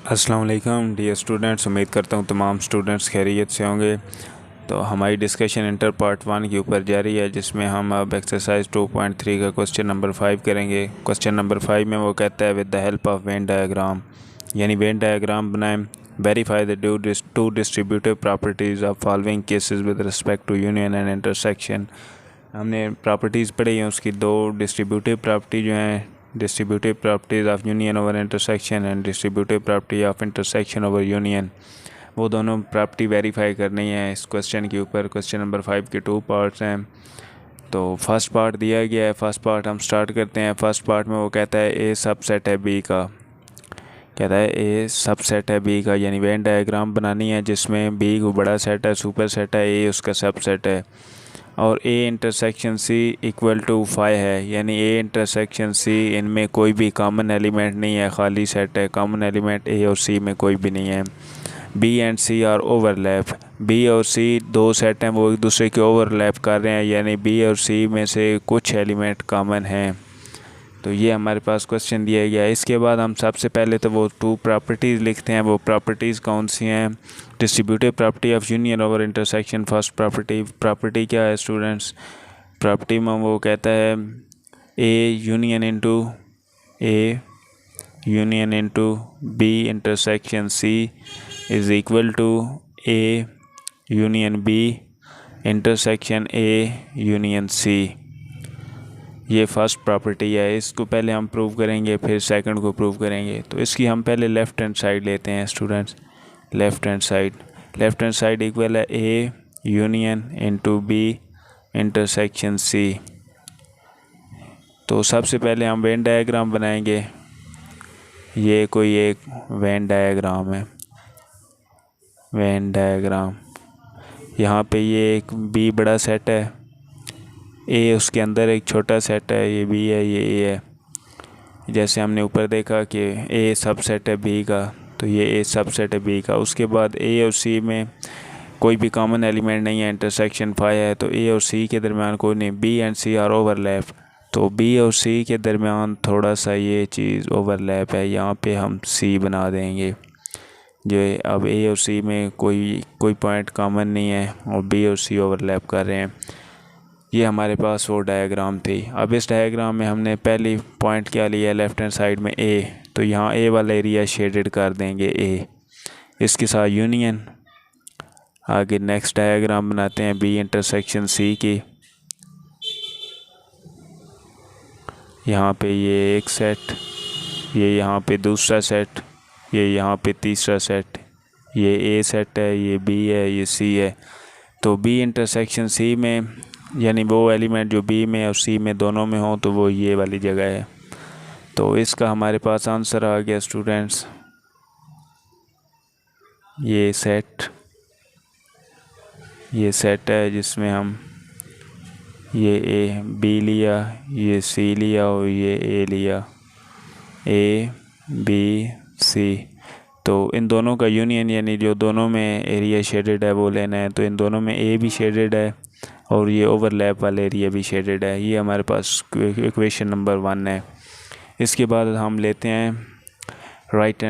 अस्सलाम वालेकुम dear students, उम्मीद करता हूँ तमाम स्टूडेंट्स खैरियत से होंगे। तो हमारी डिस्कशन इंटर पार्ट 1 के ऊपर जारी है, जिसमें हम अब एक्सरसाइज 2.3 का क्वेश्चन नंबर 5 करेंगे। क्वेश्चन नंबर 5 में वो कहता है with the help of Venn diagram, यानी वेन डायग्राम बनाएं। Verify the two distributive properties of following cases with respect to union and intersection. हमने प्रॉपर्टीज़ पढ़ी हैं, उसकी दो डिस्ट्रीब्यूटिव प्रॉपर्टी जो हैं, distributive properties of union over intersection and distributive property of intersection over union, वो दोनों प्रॉपर्टी वेरीफाई करनी है इस क्वेश्चन के ऊपर। क्वेश्चन नंबर 5 के 2 पार्ट्स हैं। तो फर्स्ट पार्ट दिया गया है, फर्स्ट पार्ट हम स्टार्ट करते हैं। फर्स्ट पार्ट में वो कहता है ए सबसेट है बी का, कहता है ए सबसेट है बी का, यानी वेन डायग्राम बनानी है जिसमें बी को बड़ा सेट है, सुपर सेट है, ए उसका सबसेट है, और A intersection C equal to 5 है, यानी ए इंटरसेक्शन सी इनमें कोई भी कॉमन एलिमेंट नहीं है, खाली सेट है, कॉमन एलिमेंट ए और सी में कोई भी नहीं है। B and C are overlap, B और सी दो सेट हैं, वो एक दूसरे के ओवरलैप कर रहे हैं, यानी बी और सी में से कुछ एलिमेंट कॉमन हैं। तो ये हमारे पास क्वेश्चन दिया गया है। इसके बाद हम सबसे पहले तो वो टू प्रॉपर्टीज़ लिखते हैं। वो प्रॉपर्टीज़ कौन सी हैं? Distributive property of union over intersection. First property क्या है स्टूडेंट्स? प्रॉपर्टी में वो कहता है A union into B intersection C is equal to A union B intersection A union C. ये फर्स्ट प्रॉपर्टी है, इसको पहले हम प्रूव करेंगे, फिर सेकंड को प्रूव करेंगे। तो इसकी हम पहले लेफ़्ट हैंड साइड लेते हैं students. Left hand side equal है A union into B intersection C. तो सबसे पहले हम वेन डायग्राम बनाएंगे। ये कोई एक वेन डायग्राम है, वेन डायग्राम। यहाँ पे ये एक बी बड़ा सेट है, ए उसके अंदर एक छोटा सेट है, ये बी है, ये ए है। जैसे हमने ऊपर देखा कि ए सबसेट है बी का, तो ये ए सबसेट है बी का। उसके बाद ए और सी में कोई भी कॉमन एलिमेंट नहीं है, इंटरसेक्शन 5 है, तो ए और सी के दरमियान कोई नहीं। B and C are overlap, तो बी और सी के दरमियान थोड़ा सा ये चीज़ ओवरलैप है, यहाँ पे हम सी बना देंगे। जो अब ए और सी में कोई पॉइंट कॉमन नहीं है और बी और सी ओवरलैप कर रहे हैं। ये हमारे पास वो डायग्राम थी। अब इस डायग्राम में हमने पहली पॉइंट क्या लिया, लेफ़्ट हैंड साइड में ए, तो यहाँ ए वाला एरिया शेडेड कर देंगे ए, इसके साथ यूनियन। आगे नेक्स्ट डायग्राम बनाते हैं बी इंटरसेक्शन सी की। यहाँ पे ये एक सेट, ये यहाँ पे दूसरा सेट, ये यहाँ पे तीसरा सेट, ये ए सेट है, ये बी है, ये सी है। तो बी इंटरसेक्शन सी में, यानी वो एलिमेंट जो बी में और सी में दोनों में हो, तो वो ये वाली जगह है। तो इसका हमारे पास आंसर आ गया स्टूडेंट्स, ये सेट है जिसमें हम ये ए बी लिया, ये सी लिया और ये ए लिया, ए बी सी। तो इन दोनों का यूनियन, यानी जो दोनों में एरिया शेडेड है वो लेना है। तो इन दोनों में ए भी शेडेड है और ये ओवरलैप वाला एरिया भी शेडेड है। ये हमारे पास इक्वेशन नंबर 1 है। इसके बाद हम लेते हैं राइट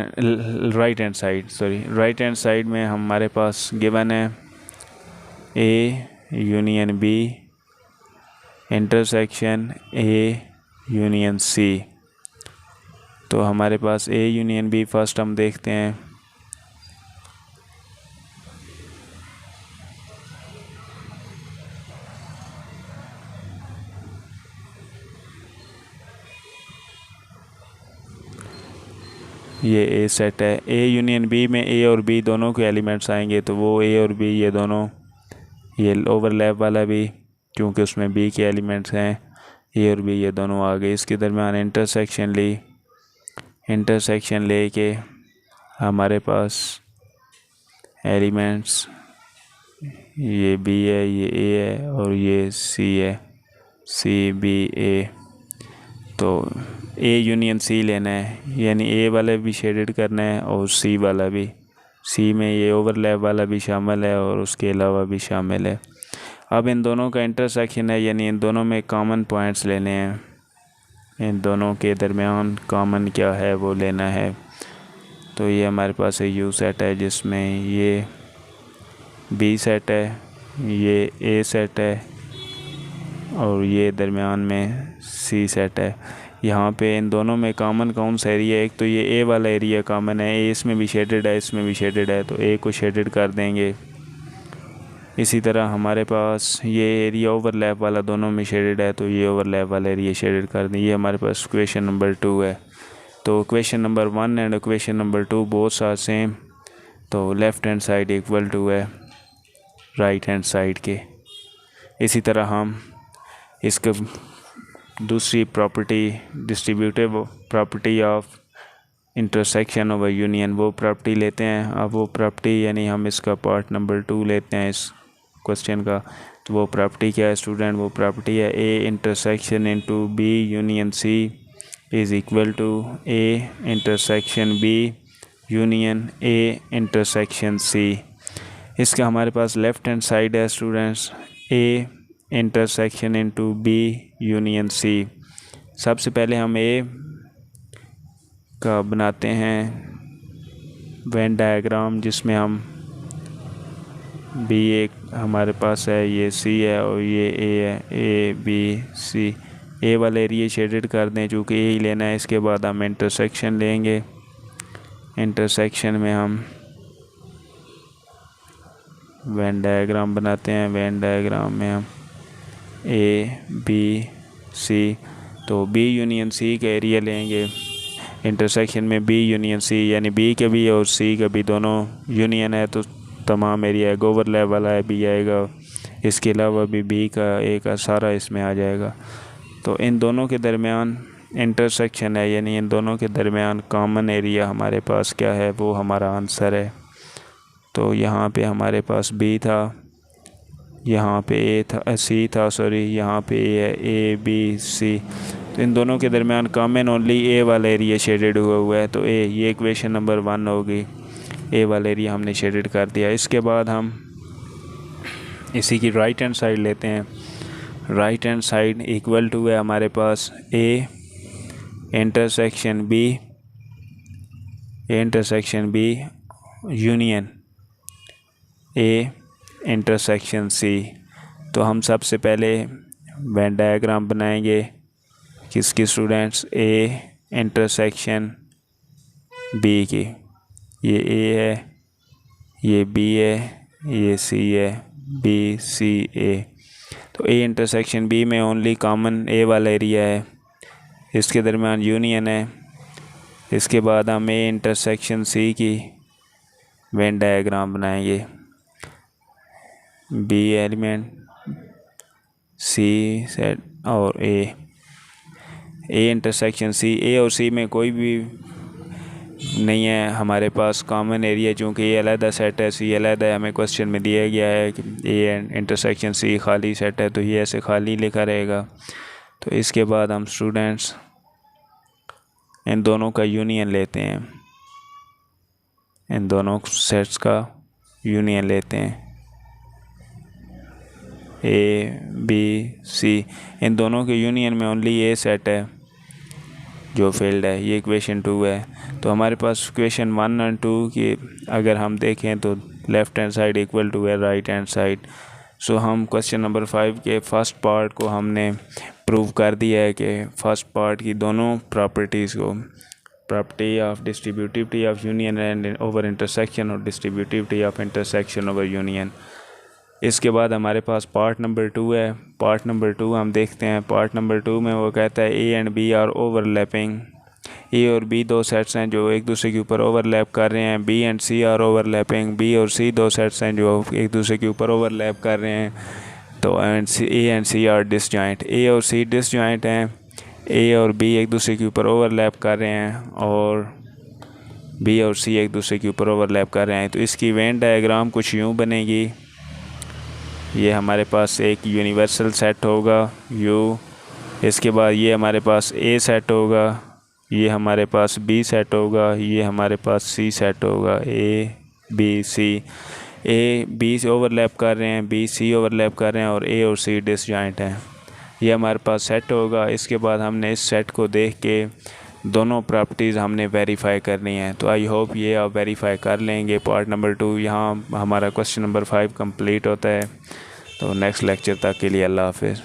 हैंड साइड में हमारे पास गिवन है A union B intersection A union C. तो हमारे पास ए यूनियन बी फर्स्ट हम देखते हैं। ये ए सेट है, ए यूनियन बी में ए और बी दोनों के एलिमेंट्स आएंगे, तो वो ए और बी ये दोनों, ये ओवरलैप वाला भी क्योंकि उसमें बी के एलिमेंट्स हैं, ए और बी ये दोनों आ गए। इसके दरमियान इंटरसेक्शन ले के हमारे पास एलिमेंट्स ये बी है, ये ए है और ये सी है, सी बी ए। तो ए यूनियन सी लेना है, यानी ए वाला भी शेडेड करना है और सी वाला भी। सी में ये ओवरलैप वाला भी शामिल है और उसके अलावा भी शामिल है। अब इन दोनों का इंटरसेक्शन है, यानी इन दोनों में कॉमन पॉइंट्स लेने हैं। इन दोनों के दरमियान कॉमन क्या है वो लेना है। तो ये हमारे पास यू सेट है जिसमें ये बी सेट है, ये ए सेट है और ये दरमियान में सी सेट है। यहाँ पे इन दोनों में कॉमन कौन सा एरिया है? एक तो ये ए वाला एरिया कॉमन है, ए इसमें भी शेडेड है, इसमें भी शेडेड है, तो ए को शेडेड कर देंगे। इसी तरह हमारे पास ये एरिया ओवरलैप वाला दोनों में शेडेड है, तो ये ओवरलैप वाला एरिया शेडेड कर दें। ये हमारे पास इक्वेशन नंबर 2 है। तो equation number 1 and equation number 2 both are same, तो left hand side equal to है राइट हैंड साइड के। इसी तरह हम इसका दूसरी property distributive property of intersection over union वो प्रॉपर्टी लेते हैं। अब वो प्रॉपर्टी यानी हम इसका पार्ट नंबर 2 लेते हैं इस क्वेश्चन का। तो वो प्रॉपर्टी क्या है स्टूडेंट? वो प्रॉपर्टी है A intersection into B union C is equal to A intersection B union A intersection C. इसका हमारे पास लेफ़्ट हैंड साइड है students A intersection into B union C. सबसे पहले हम ए का बनाते हैं वेन डायग्राम, जिसमें हम बी एक हमारे पास है, ये सी है और ये ए है, ए बी सी। ए वाला एरिया शेडेड कर दें चूँकि ए ही लेना है। इसके बाद हम इंटरसेक्शन लेंगे। इंटरसेक्शन में हम वेन डायग्राम बनाते हैं। वेन डायग्राम में हम ए बी सी, तो बी यूनियन सी का एरिया लेंगे। इंटरसेक्शन में बी यूनियन सी यानी बी का भी और सी का भी दोनों यूनियन है, तो तमाम एरिया ओवरलैप वाला है भी आएगा। इसके अलावा भी बी का ए का सारा इसमें आ जाएगा। तो इन दोनों के दरमियान इंटरसेक्शन है, यानी इन दोनों के दरमियान कॉमन एरिया हमारे पास क्या है? वो हमारा आंसर है। तो यहाँ पे हमारे पास बी था, यहाँ पे ए था, सी था सॉरी, यहाँ पे ए है, ए बी सी। तो इन दोनों के दरमियान कॉमन ओनली ए वाला एरिया शेडेड हुआ है, तो ए ये इक्वेशन नंबर 1 होगी। ए वाला एरिया हमने शेडेड कर दिया। इसके बाद हम इसी की राइट हैंड साइड लेते हैं। Right hand side equal to है हमारे पास A intersection B union A intersection C. तो हम सबसे पहले वेन डायग्राम बनाएंगे किसकी स्टूडेंट्स? ए इंटरसेक्शन बी की। ये ए है, ये बी है, ये सी है, बी सी ए। तो ए इंटरसेक्शन बी में ओनली कॉमन ए वाला एरिया है, इसके दरमियान यूनियन है। इसके बाद हम ए इंटरसेक्शन सी की वेन डायग्राम बनाएंगे। बी एलिमेंट, सी सेट और ए इंटरसेक्शन सी। ए और सी में कोई भी नहीं है हमारे पास कॉमन एरिया, चूँकि ए अलहदा सेट है, सी अलहदा है। हमें क्वेश्चन में दिया गया है कि ए इंटरसेक्शन सी खाली सेट है, तो ये ऐसे खाली लिखा रहेगा। तो इसके बाद हम स्टूडेंट्स इन दोनों का यूनियन लेते हैं, इन दोनों सेट्स का यूनियन लेते हैं। ए बी सी, इन दोनों के यूनियन में ओनली ए सेट है जो फील्ड है। ये इक्वेशन 2 है। तो हमारे पास इक्वेशन 1 और 2 की अगर हम देखें तो left hand side equal to है राइट हैंड साइड। सो हम क्वेश्चन नंबर 5 के फर्स्ट पार्ट को हमने प्रूव कर दिया है कि फर्स्ट पार्ट की दोनों प्रॉपर्टीज़ को, property of distributivity of union and over intersection और distributivity of intersection over union. इसके बाद हमारे पास पार्ट नंबर 2 है। पार्ट नंबर 2 हम देखते हैं। पार्ट नंबर 2 में वो कहता है A and B are overlapping. A और बी दो सेट्स हैं जो एक दूसरे के ऊपर ओवरलैप कर रहे हैं। B and C are overlapping. B और सी दो सेट्स हैं जो एक दूसरे के ऊपर ओवरलैप कर रहे हैं। तो A and C are disjoint. A और सी डिसजॉइंट हैं। ए और बी एक दूसरे के ऊपर ओवरलैप कर रहे हैं और बी और सी एक दूसरे के ऊपर ओवरलैप कर रहे हैं। तो इसकी वेन डायग्राम कुछ यूँ बनेगी। ये हमारे पास एक यूनिवर्सल सेट होगा यू। इसके बाद ये हमारे पास ए सेट होगा, ये हमारे पास बी सेट होगा, ये हमारे पास सी सेट होगा। A B C, A B से ओवरलैप कर रहे हैं, बी सी ओवरलैप कर रहे हैं और ए और सी डिसजॉइंट हैं। ये हमारे पास सेट होगा। इसके बाद हमने इस सेट को देख के दोनों प्रॉपर्टीज़ हमने वेरीफाई करनी है। तो आई होप ये आप वेरीफाई कर लेंगे। पार्ट नंबर 2 यहाँ हमारा क्वेश्चन नंबर 5 कंप्लीट होता है। तो नेक्स्ट लेक्चर तक के लिए अल्लाह हाफिज़।